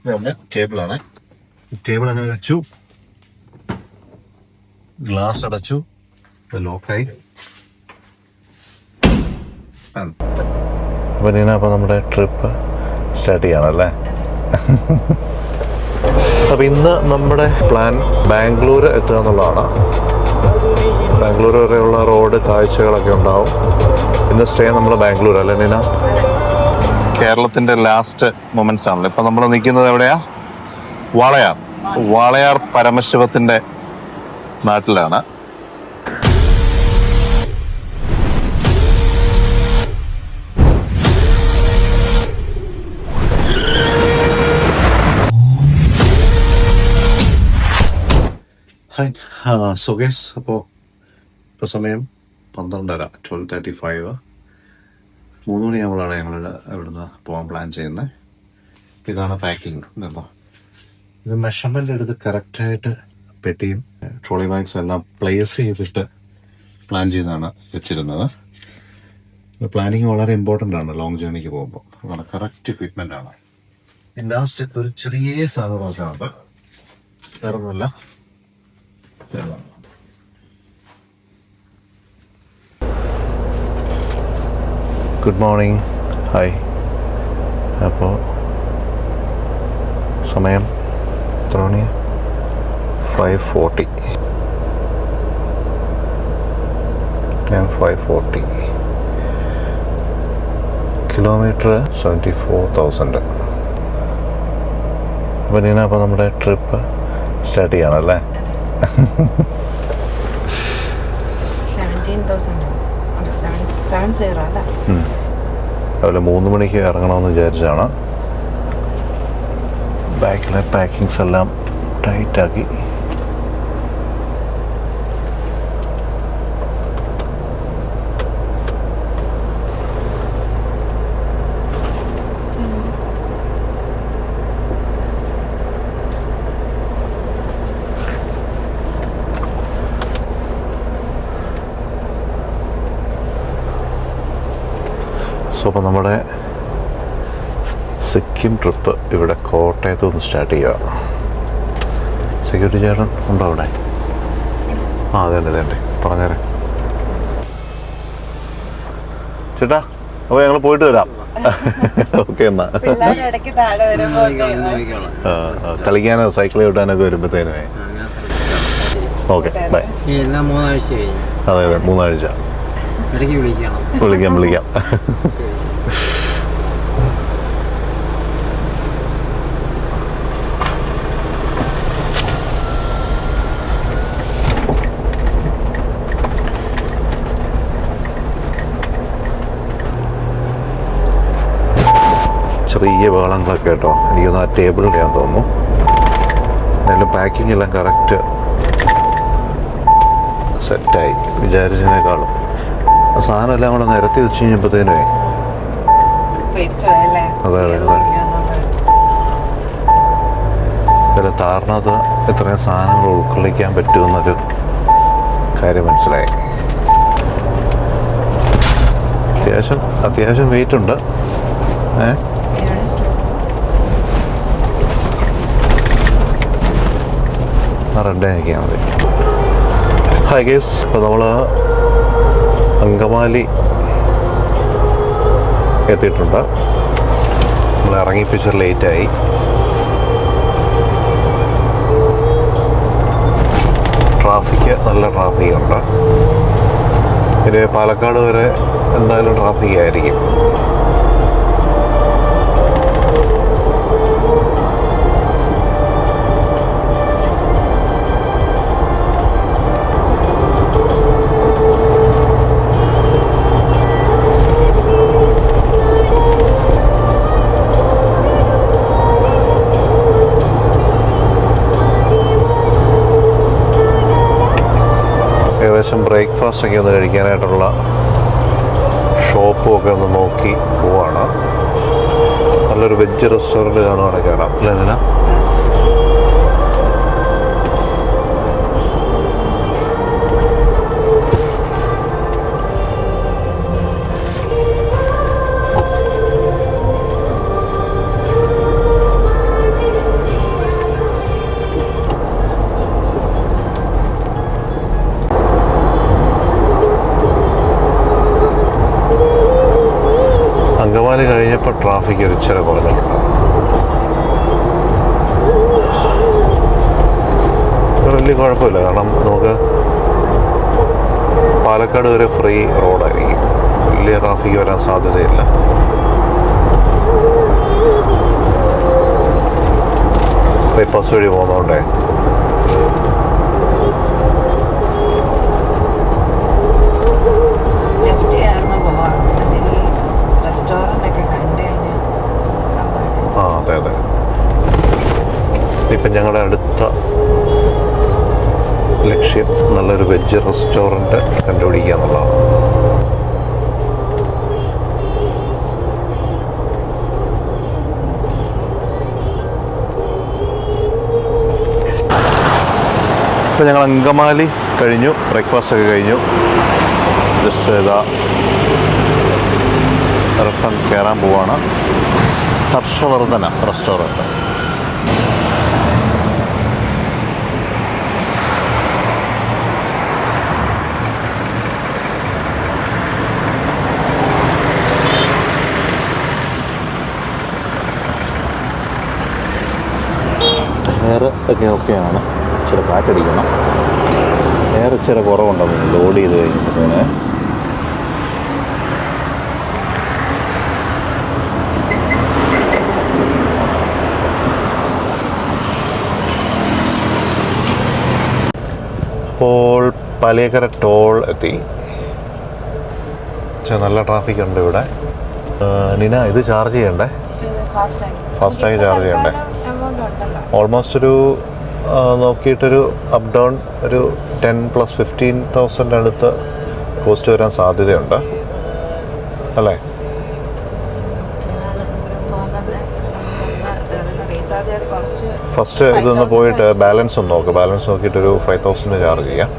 നമ്മുടെ ടേബിളാണ്. ടേബിൾ അങ്ങനെ വെച്ചു, ഗ്ലാസ് അടച്ചു, ലോക്കായി. അപ്പോൾ നീന, അപ്പോൾ നമ്മുടെ ട്രിപ്പ് സ്റ്റാർട്ട് ചെയ്യണമല്ലേ? അപ്പോൾ ഇന്ന് നമ്മുടെ പ്ലാൻ ബാംഗ്ലൂർ എത്തുക എന്നുള്ളതാണ്. ബാംഗ്ലൂർ വരെയുള്ള റോഡ് കാഴ്ചകളൊക്കെ ഉണ്ടാവും. ഇന്ന് സ്റ്റേ നമ്മൾ ബാംഗ്ലൂർ അല്ലേ നീന? കേരളത്തിൻ്റെ ലാസ്റ്റ് മൊമെന്റ്സ് ആണല്ലോ. ഇപ്പം നമ്മൾ നിൽക്കുന്നത് എവിടെയാ? വാളയാർ പരമശിവത്തിൻ്റെ നാട്ടിലാണ്. സുഖേഷ്. അപ്പോൾ ഇപ്പോൾ സമയം 12:30, 12:35. 3 മണിയാകുമ്പോഴാണ് ഞങ്ങൾ ഇവിടുന്ന് പോകാൻ പ്ലാൻ ചെയ്യുന്നത്. ഇതാണ് പാക്കിങ്. ഇത് മെഷർമെൻ്റ് എടുത്ത് കറക്റ്റായിട്ട് പെട്ടിയും ട്രോളി ബാഗ്സ് എല്ലാം പ്ലേസ് ചെയ്തിട്ട് പ്ലാൻ ചെയ്താണ് വെച്ചിരുന്നത്. പ്ലാനിങ് വളരെ ഇമ്പോർട്ടൻ്റ് ആണ് ലോങ് ജേർണിക്ക് പോകുമ്പോൾ. അതാണ് കറക്റ്റ് ഫിറ്റ്മെൻ്റ് ആണ്. ലാസ്റ്റ് ഒരു ചെറിയ സാധനമൊക്കെയുണ്ട്, വേറൊന്നുമില്ല. Good morning. ഹായ്. അപ്പോൾ സമയം എത്ര മണിയാണ്? 5:40. 5:40. കിലോമീറ്റർ 74,000. അപ്പോൾ നീന, അപ്പോൾ നമ്മുടെ ട്രിപ്പ് സ്റ്റാർട്ട് ചെയ്യണമല്ലേ? 17,000 അതുപോലെ 3 മണിക്ക് ഇറങ്ങണമെന്ന് വിചാരിച്ചാണ്. ബാക്കിലെ പാക്കിങ്സ് എല്ലാം ടൈറ്റാക്കി. സോ അപ്പോൾ നമ്മുടെ സിക്കിം ട്രിപ്പ് ഇവിടെ കോട്ടയത്ത് നിന്ന് സ്റ്റാർട്ട് ചെയ്യുക. സെക്യൂരിറ്റി ചേട്ടൻ ഉണ്ടോ അവിടെ? അതെ പറഞ്ഞേരെ ചേട്ടാ. അപ്പോൾ ഞങ്ങൾ പോയിട്ട് വരാം. ഓക്കെ എന്നാ. കളിക്കാനോ സൈക്കിൾ ചവിട്ടാനൊക്കെ വരുമ്പോഴത്തേനുമേ. Okay bye. അതെ 3 ആഴ്ച വിളിക്കാം. ചെറിയ ബഹളങ്ങളൊക്കെ കേട്ടോ. എനിക്കൊന്ന് ആ ടേബിളിലെയാന്ന് തോന്നുന്നു. എന്നാലും പാക്കിംഗ് എല്ലാം കറക്റ്റ് സെറ്റായി വിചാരിച്ചതിനേക്കാളും. സാധനം എല്ലാം കൂടെ നിരത്തി വെച്ച് കഴിഞ്ഞപ്പോഴത്തേനേ അതെ ഇതിൽ താറിനകത്ത് ഇത്രയും സാധനങ്ങൾ ഉൾക്കൊള്ളിക്കാൻ പറ്റുമെന്നൊരു കാര്യം മനസ്സിലായി. അത്യാവശ്യം വെയിറ്റ് ഉണ്ട്. റെഡ് ആക്കിയാൽ മതി. Hi guys. ഇപ്പോൾ നമ്മൾ അങ്കമാലി എത്തിയിട്ടുണ്ട്. നമ്മൾ ഇറങ്ങിപ്പിച്ച് ലേറ്റായി. നല്ല ട്രാഫിക്കുണ്ട്. ഇനി പാലക്കാട് വരെ എന്തായാലും ട്രാഫിക് ആയിരിക്കും. ഏകദേശം ബ്രേക്ക്ഫാസ്റ്റ് ഒക്കെ ഒന്ന് കഴിക്കാനായിട്ടുള്ള ഷോപ്പും ഒക്കെ ഒന്ന് നോക്കി പോവാണ്. നല്ലൊരു വെജ് റെസ്റ്റോറൻറ്റ് കാണുവാണെങ്കിൽ കയറാം അല്ലേ? ട്രാഫിക് ഒരു ഇച്ചിരി കുറഞ്ഞിട്ടുണ്ട്. വലിയ കുഴപ്പമില്ല, കാരണം നമുക്ക് പാലക്കാട് വരെ ഫ്രീ റോഡായിരിക്കും, വലിയ ട്രാഫിക് വരാൻ സാധ്യതയില്ല. ബൈപ്പാസ് വഴി പോകുന്നതുകൊണ്ടേ അതെ അതെ. ഇപ്പം ഞങ്ങളുടെ അടുത്ത ലക്ഷ്യം നല്ലൊരു വെജ് റെസ്റ്റോറൻറ്റ് കണ്ടുപിടിക്കുക എന്നുള്ളതാണ്. ഇപ്പം ഞങ്ങൾ അങ്കമാലി കഴിഞ്ഞു, ബ്രേക്ക്ഫാസ്റ്റ് ഒക്കെ കഴിഞ്ഞു. ജസ്റ്റ് ഇതാ റെസ്റ്റോറൻറ്റ് കയറാൻ പോവാണ്. ഹർഷവർദ്ധന റെസ്റ്റോറൻറ്റ്. എയർ ഒക്കെ ഓക്കെയാണ്, ഇച്ചിരി കാറ്റടിക്കണം. എയർ ഇച്ചിരി കുറവുണ്ടെന്ന് ലോഡ് ചെയ്ത് കഴിഞ്ഞിട്ട്. ഇപ്പോൾ പാലിയേക്കര ടോൾ എത്തി. നല്ല ട്രാഫിക് ഉണ്ട് ഇവിടെ. നിന ഇത് ചാർജ് ചെയ്യണ്ടേ? ഫാസ്റ്റാഗ് ചാർജ് ചെയ്യണ്ടേ? ഓൾമോസ്റ്റ് ഒരു നോക്കിയിട്ടൊരു അപ്പ് ഡൗൺ ഒരു 10+15,000 അടുത്ത് കോസ്റ്റ് വരാൻ സാധ്യതയുണ്ട് അല്ലേ? ഫസ്റ്റ് ഇതൊന്ന് പോയിട്ട് ബാലൻസ് ഒന്ന് നോക്ക്. ബാലൻസ് നോക്കിയിട്ടൊരു 5,000 ചാർജ് ചെയ്യാം.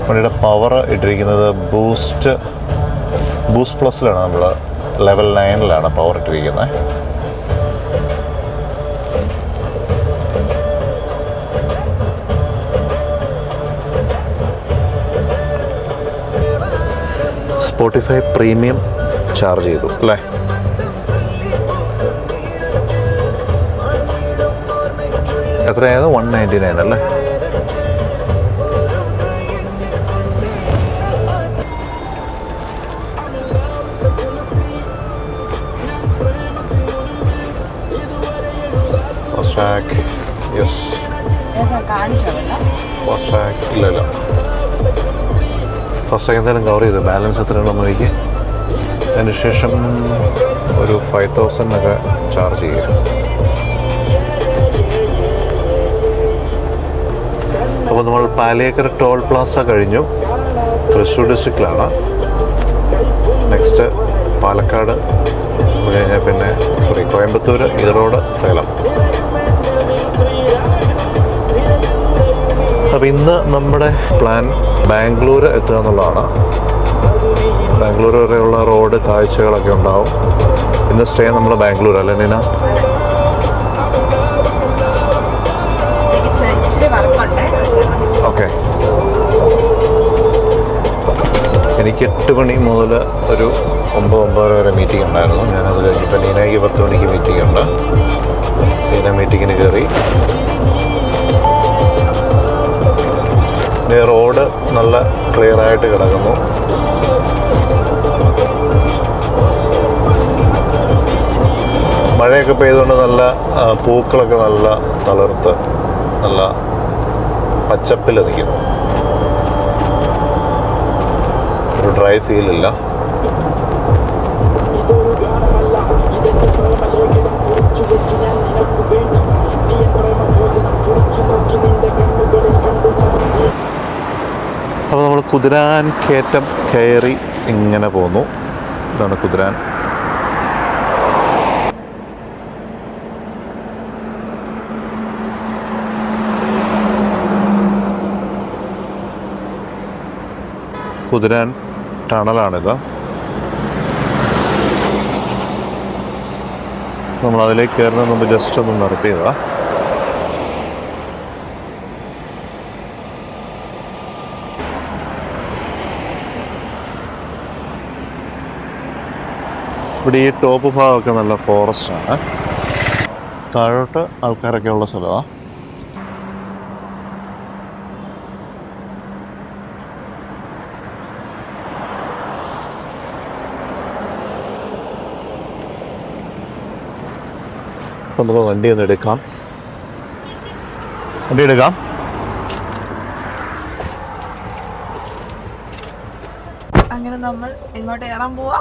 വണ്ടിയുടെ പവർ ഇട്ടിരിക്കുന്നത് ബൂസ്റ്റ് പ്ലസിലാണ്. നമ്മൾ ലെവൽ 9 പവർ ഇട്ടിരിക്കുന്നത്. സ്പോട്ടിഫൈ പ്രീമിയം ചാർജ് ചെയ്തു അല്ലേ? എത്രയായത്? 199 അല്ലേ? FASTag yes. ഫാസ്റ്റാഗ് ഇല്ല. ഫാസ്റ്റാഗ് എന്തായാലും കവർ ചെയ്തു. ബാലൻസ് എത്രയാണെന്ന് നോക്കി. അതിനുശേഷം ഒരു 5,000 ഒക്കെ ചാർജ് ചെയ്യുക. അപ്പോൾ നമ്മൾ പാലിയേക്കര ടോൾ പ്ലാസ കഴിഞ്ഞു. തൃശ്ശൂർ ഡിസ്ട്രിക്റ്റിലാണ്. നെക്സ്റ്റ് പാലക്കാട് കഴിഞ്ഞാൽ പിന്നെ കോയമ്പത്തൂർ, ഈറോഡ്, സേലം. അപ്പോൾ ഇന്ന് നമ്മുടെ പ്ലാൻ ബാംഗ്ലൂർ എത്തുക എന്നുള്ളതാണ്. ബാംഗ്ലൂർ വരെയുള്ള റോഡ് കാഴ്ചകളൊക്കെ ഉണ്ടാവും. ഇന്ന് സ്റ്റേ നമ്മുടെ ബാംഗ്ലൂർ അല്ലേ നീന? ഓക്കെ. എനിക്ക് 8 മണി മുതൽ ഒരു 9-9:30 വരെ മീറ്റിംഗ് ഉണ്ടായിരുന്നു. ഞാനത് കഴിഞ്ഞിട്ട് നീനയ്ക്ക് 10 മണിക്ക് മീറ്റിംഗ് ഉണ്ട്. നീന മീറ്റിങ്ങിന് കയറി. റോഡ് നല്ല ക്ലിയറായിട്ട് കിടക്കുന്നു. മഴയൊക്കെ പെയ്തുകൊണ്ട് നല്ല പൂക്കളൊക്കെ നല്ല തളിർത്ത് നല്ല പച്ചപ്പിൽ നിൽക്കുന്നു. ഒരു ഡ്രൈ ഫീലില്ല. അപ്പോൾ നമ്മൾ കുതിരാൻ കയറ്റം കയറി ഇങ്ങനെ പോന്നു. ഇതാണ് കുതിരാൻ. കുതിരാൻ ടണലാണിത്. നമ്മൾ അതിലേക്ക് കയറുന്നതിന് മുമ്പ് ജസ്റ്റ് ഒന്ന് നിർത്തിയതാണ്. ഇവിടെ ഈ ടോപ്പ് ഭാഗമൊക്കെ നല്ല ഫോറസ്റ്റാണ്. താഴോട്ട് ആൾക്കാരൊക്കെ ഉള്ള സ്ഥലമാണ്. അപ്പം നമുക്ക് വണ്ടി ഒന്ന് എടുക്കാം. അങ്ങനെ നമ്മൾ എങ്ങോട്ട് കയറാൻ പോവാ?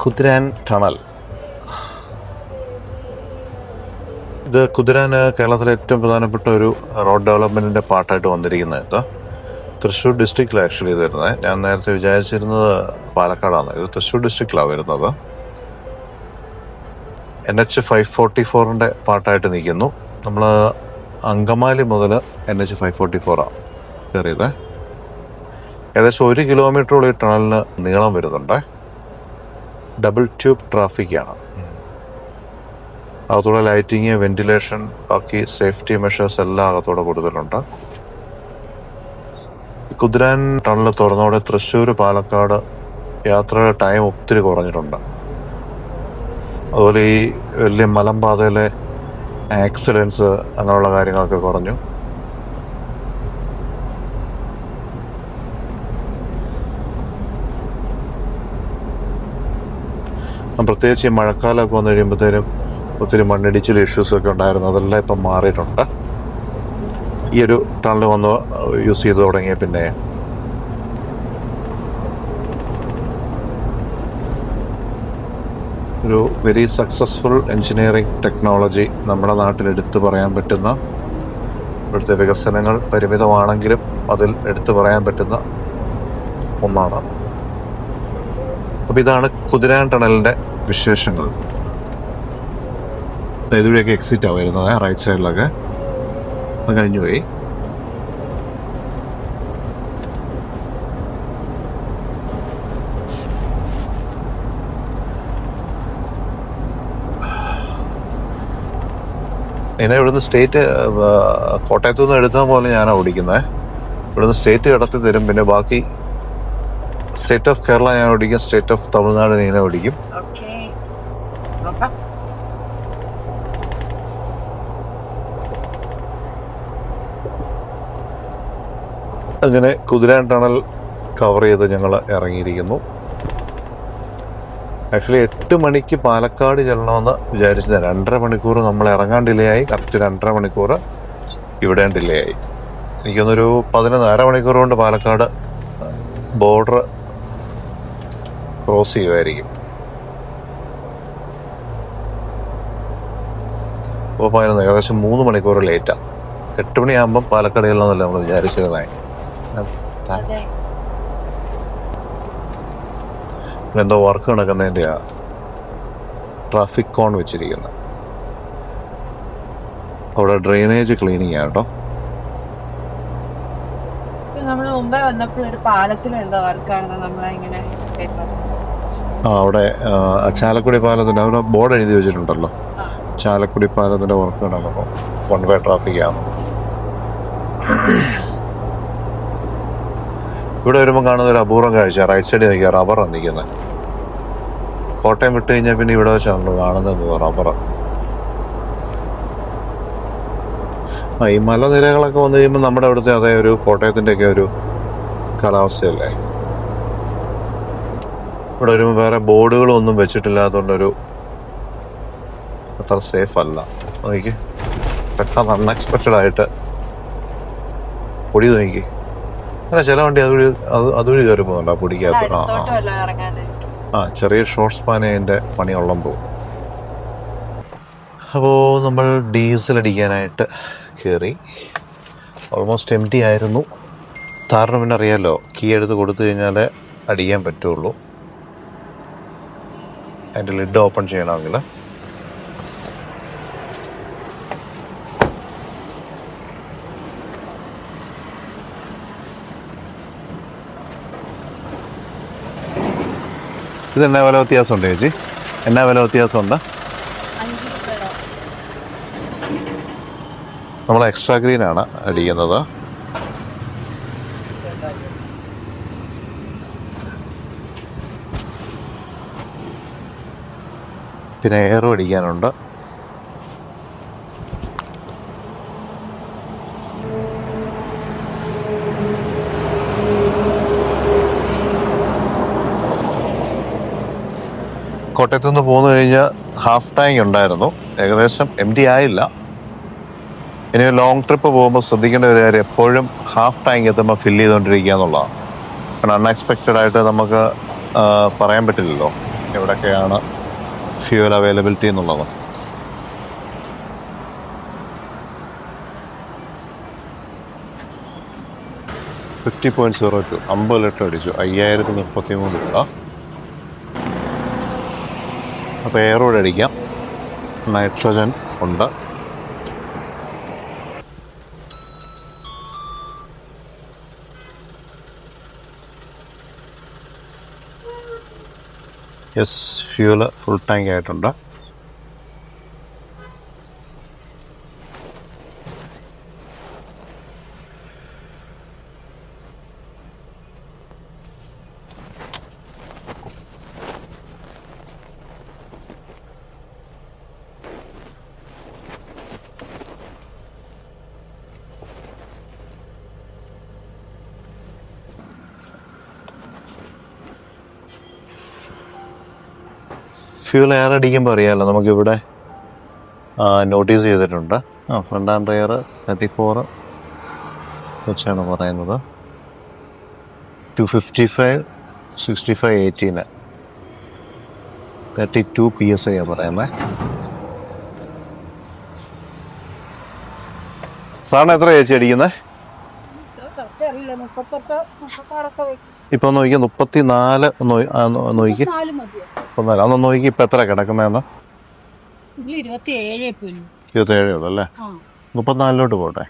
കുതിരാൻ ടണൽ. ഇത് കുതിരാൻ കേരളത്തിലെ ഏറ്റവും പ്രധാനപ്പെട്ട ഒരു റോഡ് ഡെവലപ്മെൻറ്റിൻ്റെ പാർട്ടായിട്ട് വന്നിരിക്കുന്നത്. ഇത് തൃശ്ശൂർ ഡിസ്ട്രിക്റ്റിലാണ് ആക്ച്വലി ഇത് വരുന്നത്. ഞാൻ നേരത്തെ വിചാരിച്ചിരുന്നത് പാലക്കാടാണ്. ഇത് തൃശ്ശൂർ ഡിസ്ട്രിക്റ്റിലാണ് വരുന്നത്. NH 544 പാർട്ടായിട്ട് നിൽക്കുന്നു. നമ്മൾ അങ്കമാലി മുതൽ NH 544 കയറിയത്. ഏകദേശം 1 കിലോമീറ്ററോളം ഈ ടണലിന് നീളം വരുന്നുണ്ട്. ഡബിൾ ട്യൂബ് ട്രാഫിക്കാണ്. അകത്തൂടെ ലൈറ്റിങ്, വെന്റിലേഷൻ, ബാക്കി സേഫ്റ്റി മെഷേഴ്സ് എല്ലാം അകത്തൂടെ കൊടുത്തിട്ടുണ്ട്. കുതിരാൻ ടണൽ തുറന്നോടെ തൃശ്ശൂർ പാലക്കാട് യാത്രയുടെ ടൈം ഒത്തിരി കുറഞ്ഞിട്ടുണ്ട്. അതുപോലെ ഈ വലിയ മലമ്പാതയിലെ ആക്സിഡൻസ് അങ്ങനെയുള്ള കാര്യങ്ങളൊക്കെ കുറഞ്ഞു. പ്രത്യേകിച്ച് ഈ മഴക്കാലമൊക്കെ വന്നു കഴിയുമ്പോഴത്തേനും ഒത്തിരി മണ്ണിടിച്ചിൽ ഇഷ്യൂസൊക്കെ ഉണ്ടായിരുന്നു. അതെല്ലാം ഇപ്പം മാറിയിട്ടുണ്ട് ഈ ഒരു ടണൽ വന്ന് യൂസ് ചെയ്ത് തുടങ്ങിയ പിന്നെ. ഒരു വെരി സക്സസ്ഫുൾ എൻജിനീയറിംഗ് ടെക്നോളജി നമ്മുടെ നാട്ടിൽ എടുത്തു പറയാൻ പറ്റുന്ന, ഇവിടുത്തെ വികസനങ്ങൾ പരിമിതമാണെങ്കിലും അതിൽ എടുത്തു പറയാൻ പറ്റുന്ന ഒന്നാണ്. അപ്പോൾ ഇതാണ് കുതിരാൻ ടണലിൻ്റെ വിശേഷങ്ങൾ. ഇതുവഴിയൊക്കെ എക്സിറ്റാണ് വരുന്നത്, റൈറ്റ് സൈഡിലൊക്കെ. അത് കഴിഞ്ഞു പോയി. ഇനി ഇവിടുന്ന് സ്റ്റേറ്റ് കോട്ടയത്തു നിന്ന് എടുത്ത പോലെ ഞാനാണ് ഓടിക്കുന്നത്. ഇവിടുന്ന് സ്റ്റേറ്റ് കടത്തി തരും. പിന്നെ ബാക്കി സ്റ്റേറ്റ് ഓഫ് കേരള ഞാൻ ഓടിക്കും, സ്റ്റേറ്റ് ഓഫ് തമിഴ്നാട് ഞാൻ ഓടിക്കും. അങ്ങനെ കുതിരാൻ ടണൽ കവർ ചെയ്ത് ഞങ്ങൾ ഇറങ്ങിയിരിക്കുന്നു. ആക്ച്വലി 8 മണിക്ക് പാലക്കാട് ചെല്ലണമെന്ന് വിചാരിച്ചത്. 2.5 മണിക്കൂർ നമ്മൾ ഇറങ്ങാൻ ഡിലേ ആയി. കറക്റ്റ് 2.5 മണിക്കൂർ ഇവിടെയും ഡിലേ ആയി. എനിക്കൊന്നൊരു 11.5 മണിക്കൂർ കൊണ്ട് പാലക്കാട് ബോർഡർ ക്രോസ് ചെയ്യുമായിരിക്കും. അപ്പോൾ പറയുന്നത് ഏകദേശം 3 മണിക്കൂർ ലേറ്റാണ്. 8 മണിയാകുമ്പം പാലക്കാട് ചെല്ലണമെന്നല്ല നമ്മൾ വിചാരിച്ചിരുന്നത്. എന്തോ വർക്ക് നടക്കുന്നതിൻ്റെയാ ട്രാഫിക് കോൺ വെച്ചിരിക്കുന്നത്. അവിടെ ഡ്രെയിനേജ് ക്ലീനിങ് ആണ് കേട്ടോ. നമ്മൾ മുമ്പേ വന്നപ്പോൾ ഒരു പാലത്തിൽ എന്തോ വർക്കാണെന്ന് നമ്മളിങ്ങനെ അവിടെ ചാലക്കുടി പാലത്തിൻ്റെ അവിടെ ബോർഡ് എഴുതി വെച്ചിട്ടുണ്ടല്ലോ. ചാലക്കുടി പാലത്തിൻ്റെ വർക്ക് നടക്കുന്നു. 1 വേ ട്രാഫിക്കാണ്. ഇവിടെ വരുമ്പോൾ കാണുന്ന ഒരു അപൂർവം കാഴ്ച, റൈറ്റ് സൈഡിൽ നിൽക്കുക റബ്ബറാണ് നിൽക്കുന്നത്. കോട്ടയം വിട്ട് കഴിഞ്ഞാൽ പിന്നെ ഇവിടെ വെച്ചാണ് നമ്മൾ കാണുന്നത് റബ്ബർ. ഈ മലനിരകളൊക്കെ വന്നു കഴിയുമ്പോൾ നമ്മുടെ അവിടുത്തെ അതേ ഒരു കോട്ടയത്തിൻ്റെയൊക്കെ ഒരു കാലാവസ്ഥയല്ലേ. ഇവിടെ വരുമ്പോൾ വേറെ ബോർഡുകളൊന്നും വെച്ചിട്ടില്ലാത്തതുകൊണ്ടൊരു അത്ര സേഫ് അല്ല. നോക്കി പെട്ടെന്ന് അൺഎക്സ്പെക്റ്റഡ് ആയിട്ട് പൊടി നോക്കി. അങ്ങനെ ചില വണ്ടി അതുവഴി കയറി പോകുന്നുണ്ട് ആ പൊടിക്കകത്ത്. ചെറിയ ഷോർട്ട് സ്പാൻ അതിൻ്റെ പണിയുള്ളെന്ന് തോന്നും. അപ്പോൾ നമ്മൾ ഡീസൽ അടിക്കാനായിട്ട് കയറി. ഓൾമോസ്റ്റ് എം ടി ആയിരുന്നു. താറിന് പിന്നെ അറിയാമല്ലോ, കീ എടുത്ത് കൊടുത്തു കഴിഞ്ഞാൽ അടിക്കാൻ പറ്റുള്ളൂ. അതിൻ്റെ ലിഡ് ഓപ്പൺ ചെയ്യണമെങ്കിൽ. ഇതെന്നാ വില വ്യത്യാസമുണ്ട് ചേച്ചി? എന്നാ വില വ്യത്യാസമുണ്ട്? നമ്മൾ എക്സ്ട്രാ ഗ്രീനാണ് അടിക്കുന്നത്. പിന്നെ എയറും അടിക്കാനുണ്ട്. കോട്ടയത്തു നിന്ന് പോന്നു കഴിഞ്ഞാൽ ഹാഫ് ടാങ്ക് ഉണ്ടായിരുന്നു, ഏകദേശം എം ടി ആയില്ല. ഇനി ലോങ് ട്രിപ്പ് പോകുമ്പോൾ ശ്രദ്ധിക്കേണ്ട ഒരു കാര്യം എപ്പോഴും ഹാഫ് ടാങ്ക് എത്തുമ്പോൾ ഫില്ല് ചെയ്തുകൊണ്ടിരിക്കുക എന്നുള്ളതാണ്. കാരണം അൺഎക്സ്പെക്റ്റഡ് ആയിട്ട് നമുക്ക് പറയാൻ പറ്റില്ലല്ലോ എവിടെയൊക്കെയാണ് ഫ്യൂവൽ അവൈലബിലിറ്റി എന്നുള്ളത്. $50.02 50 ലിറ്റർ അടിച്ചു, 5033 രൂപ. അപ്പോൾ എയറോഡ് അടിക്കാം. നൈട്രജൻ ഉണ്ട്. യെസ്, ഫ്യൂല് ഫുൾ ടാങ്ക് ആയിട്ടുണ്ട്. ഫ്യൂൽ എയർ അടിക്കുമ്പോൾ അറിയാമല്ലോ, നമുക്കിവിടെ നോട്ടീസ് ചെയ്തിട്ടുണ്ട്. ഫ്രണ്ട് ആൻഡ് റെയർ 34 വെച്ചാണ് പറയുന്നത്. 255 65 18 32 PSI പറയുന്നത്. സാറിന് എത്ര ചേച്ചി അടിക്കുന്നത്? ഇപ്പൊ നോക്കി 34 നോക്കി 14. അതൊന്ന് നോക്കി ഇപ്പൊ എത്ര കിടക്കുന്നതെന്ന്. 27 ഉള്ളു അല്ലേ? 34 പോട്ടെ.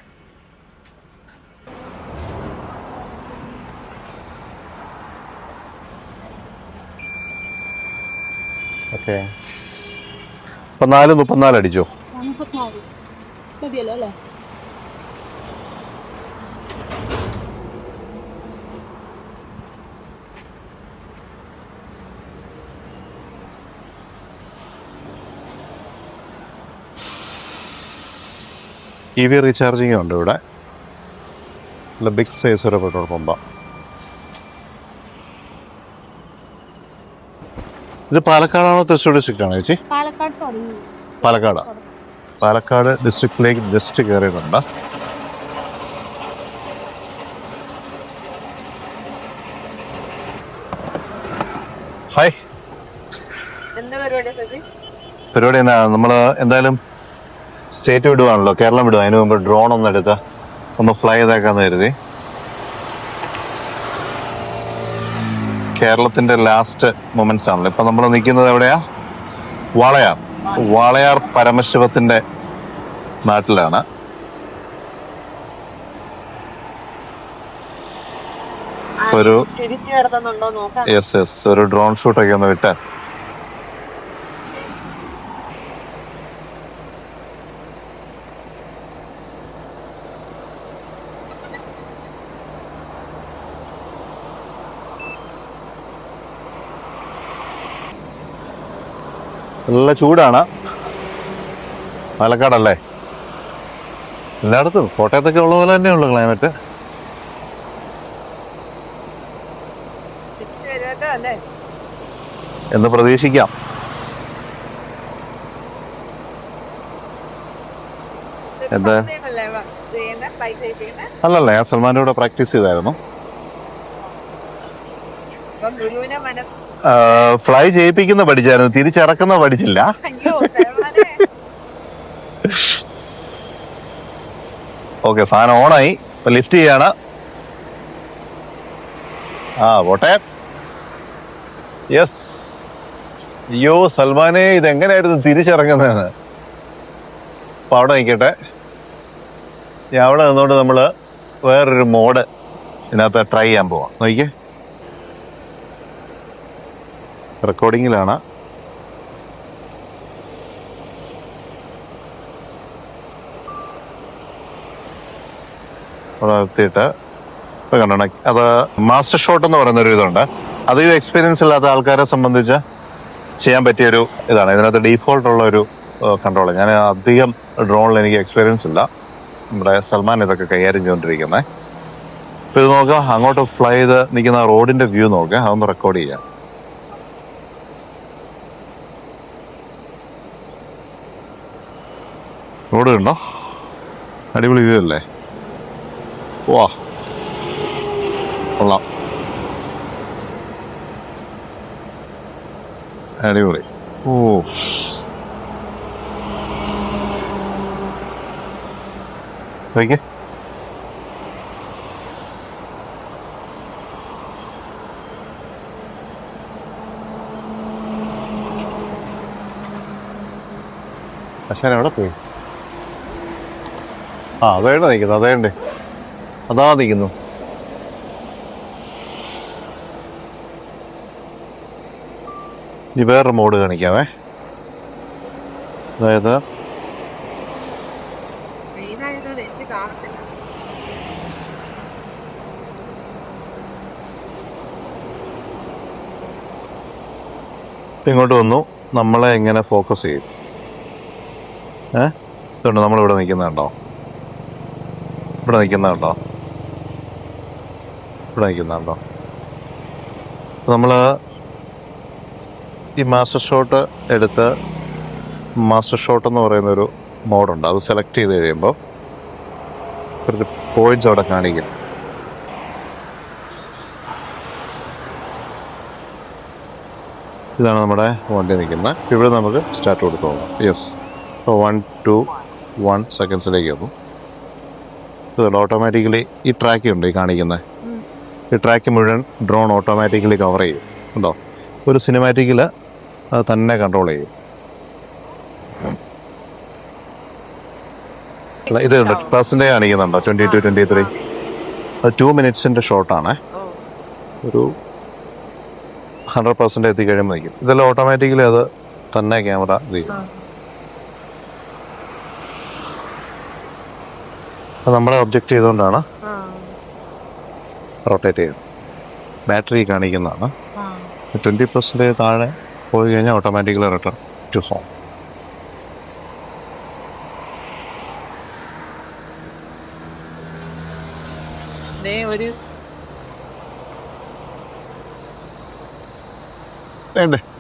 ഓക്കെ, 34 അടിച്ചോ? EV റീചാർജിങ് ഉണ്ട് ഇവിടെ. നല്ല ബിഗ് സൈസ് ഒരു പെട്രോൾ പമ്പാണ്. ഇത് പാലക്കാടാണോ തൃശ്ശൂർ ഡിസ്ട്രിക്റ്റ് ആണോ ചേച്ചി? പാലക്കാട് ഡിസ്ട്രിക്റ്റിലേക്ക് ജസ്റ്റ് കയറിയിട്ടുണ്ട്. ഹായ്, പരിപാടി എന്നാ? നമ്മൾ എന്തായാലും സ്റ്റേറ്റ് വിടുവാണല്ലോ, കേരളം വിടുക. അതിന് മുമ്പ് ഡ്രോൺ ഒന്നെടുത്ത് ഒന്ന് ഫ്ലൈ ചെയ്തേക്കാന്ന് കരുതി. കേരളത്തിൻ്റെ ലാസ്റ്റ് മൊമെന്റ്സ് ആണല്ലോ ഇപ്പം നമ്മൾ നിൽക്കുന്നത്. എവിടെയാ? വാളയാർ പരമശിവത്തിൻ്റെ നാട്ടിലാണ്. ഒരു ഒരു ഡ്രോൺ ഷൂട്ടൊക്കെ ഒന്ന് വിട്ടാൽ. നല്ല ചൂടാണ്. പാലക്കാടല്ലേ? എല്ലായിടത്തും കോട്ടയത്തൊക്കെ ഉള്ള പോലെ തന്നെയുള്ളൂ ക്ലൈമറ്റ്. എന്ന് പ്രതീക്ഷിക്കാം. എന്താ? അല്ലല്ല, ഞാൻ സൽമാൻ്റെ കൂടെ പ്രാക്ടീസ് ചെയ്തായിരുന്നു. ഫ്ലൈ ചെയ്യിപ്പിക്കുന്ന പഠിച്ചായിരുന്നു, തിരിച്ചിറക്കുന്ന പഠിച്ചില്ല. ഓക്കെ, സാധനം ഓണായി. ഇപ്പൊ ലിഫ്റ്റ് ചെയ്യാണ്. പോട്ടെ. യെസ്. അയ്യോ സൽമാനെ, ഇതെങ്ങനെയായിരുന്നു തിരിച്ചിറങ്ങുന്നതെന്ന്. അപ്പൊ അവിടെ നിൽക്കട്ടെ. ഞാൻ അവിടെ നിന്നുകൊണ്ട് നമ്മള് വേറൊരു മോഡ് ഇതിനകത്ത് ട്രൈ ചെയ്യാൻ പോവാം. നോക്കിക്കേ, റെക്കോർഡിങ്ങിലാണ്. അവിടെ നിർത്തിയിട്ട് ഇപ്പം കണ്ടോ, അത് മാസ്റ്റർ ഷോട്ട് എന്ന് പറയുന്നൊരു ഇതുണ്ട്. അത് എക്സ്പീരിയൻസ് ഇല്ലാത്ത ആൾക്കാരെ സംബന്ധിച്ച് ചെയ്യാൻ പറ്റിയൊരു ഇതാണ്. ഇതിനകത്ത് ഡീഫോൾട്ടുള്ള ഒരു കൺട്രോൾ. ഞാൻ അധികം ഡ്രോണിൽ എനിക്ക് എക്സ്പീരിയൻസ് ഇല്ല. നമ്മുടെ സൽമാൻ ഇതൊക്കെ കൈകാര്യം ചെയ്തുകൊണ്ടിരിക്കുന്നത്. അപ്പോൾ ഇത് നോക്കുക, അങ്ങോട്ട് ഫ്ലൈ ചെയ്ത് നിൽക്കുന്ന റോഡിൻ്റെ വ്യൂ നോക്കുക, അതൊന്ന് റെക്കോർഡ് ചെയ്യാം. റോഡ് കണ്ടോ, അടിപൊളി വ്യൂ അല്ലേ? വാ, കൊള്ളാം, അടിപൊളി. ഓ, ഓക്കെ. അശ്വൻ എവിടെ പോയി? അതേണ്ട നിൽക്കുന്നു, അതേണ്ടേ, അതാ നിൽക്കുന്നു. ഇനി വേറൊരു മോഡ് കാണിക്കാമേ. അതായത് ഇങ്ങോട്ട് വന്നു, നമ്മളെ എങ്ങനെ ഫോക്കസ് ചെയ്യും. ഇതുണ്ട്, നമ്മളിവിടെ നിൽക്കുന്നുണ്ടോ? ഇവിടെ നിൽക്കുന്നുണ്ടോ? ഇവിടെ നിൽക്കുന്നുണ്ടോ? നമ്മൾ ഈ മാസ്റ്റർ ഷോട്ട് എടുത്ത്, മാസ്റ്റർ ഷോട്ട് എന്ന് പറയുന്നൊരു മോഡുണ്ട്. അത് സെലക്ട് ചെയ്ത് കഴിയുമ്പോൾ കുറച്ച് പോയിന്റ്സ് അവിടെ കാണിക്കും. ഇതാണ് നമ്മുടെ വണ്ടി നിൽക്കുന്നത്. ഇവിടെ നമുക്ക് സ്റ്റാർട്ട് കൊടുത്തു പോകാം. യെസ്, ഇപ്പോൾ 1, 2, 1 സെക്കൻഡ്സിലേക്ക് വന്നു. ഇതുണ്ട്, ഓട്ടോമാറ്റിക്കലി ഈ ട്രാക്ക് ഉണ്ട് ഈ കാണിക്കുന്നത്. ഈ ട്രാക്ക് മുഴുവൻ ഡ്രോൺ ഓട്ടോമാറ്റിക്കലി കവർ ചെയ്യും. ഉണ്ടോ? ഒരു സിനിമാറ്റിക്കിൽ അത് തന്നെ കൺട്രോൾ ചെയ്യും. ഇത് പെർസെൻറ്റേജ് കാണിക്കുന്നുണ്ടോ? 22, 23. അത് 2 മിനിറ്റ്സിൻ്റെ ഷോട്ടാണ്. ഒരു 100% എത്തിക്കഴിയുമ്പോൾ നിൽക്കും. ഇതെല്ലാം ഓട്ടോമാറ്റിക്കലി അത് തന്നെ ക്യാമറ ഇത് ചെയ്യും. അത് നമ്മളെ ഒബ്ജക്റ്റ് ചെയ്തുകൊണ്ടാണ് റൊട്ടേറ്റ് ചെയ്യുന്നത്. ബാറ്ററി കാണിക്കുന്നതാണ്. 20% താഴെ പോയി കഴിഞ്ഞാൽ ഓട്ടോമാറ്റിക്കലി റിട്ടേൺ ടു ഹോം.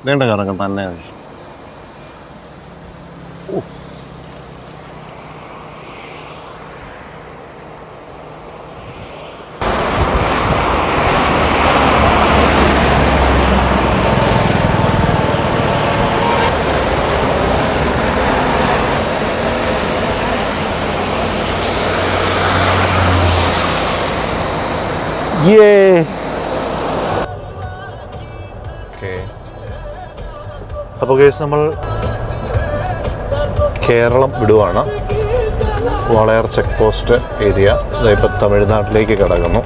വേണ്ട കറങ്ങും തന്നെ. അപ്പോൾ കേസ് നമ്മൾ കേരളം വിടുവാണ്. വാളയാർ ചെക്ക് പോസ്റ്റ് ഏരിയ ഇപ്പോൾ തമിഴ്നാട്ടിലേക്ക് കിടക്കുന്നു.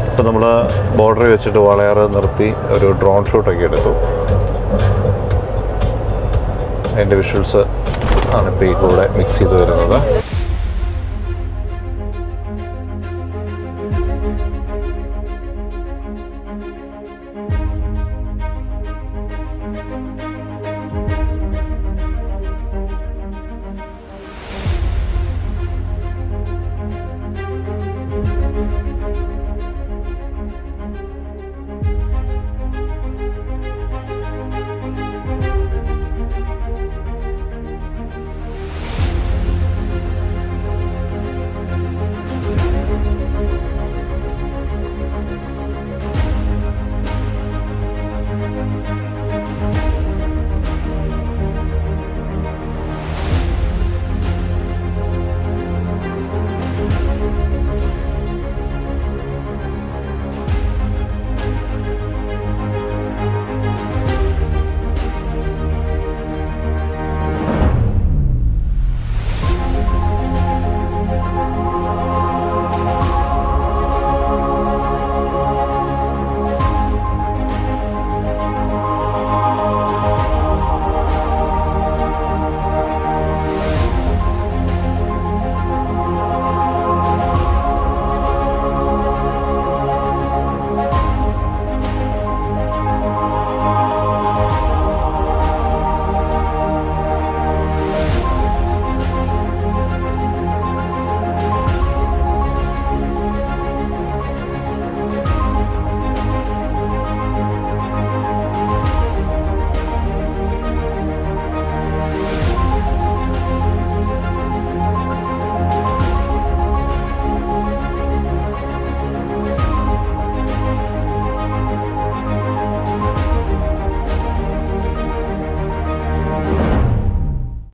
ഇപ്പോൾ നമ്മൾ ബോർഡറിൽ വെച്ചിട്ട് വാളയാർ നിർത്തി ഒരു ഡ്രോൺ ഷൂട്ടൊക്കെ എടുത്തു. അതിൻ്റെ വിഷ്വൽസ് ആണ് ഇപ്പോൾ ഈ കൂടെ മിക്സ് ചെയ്ത് വരുന്നത്.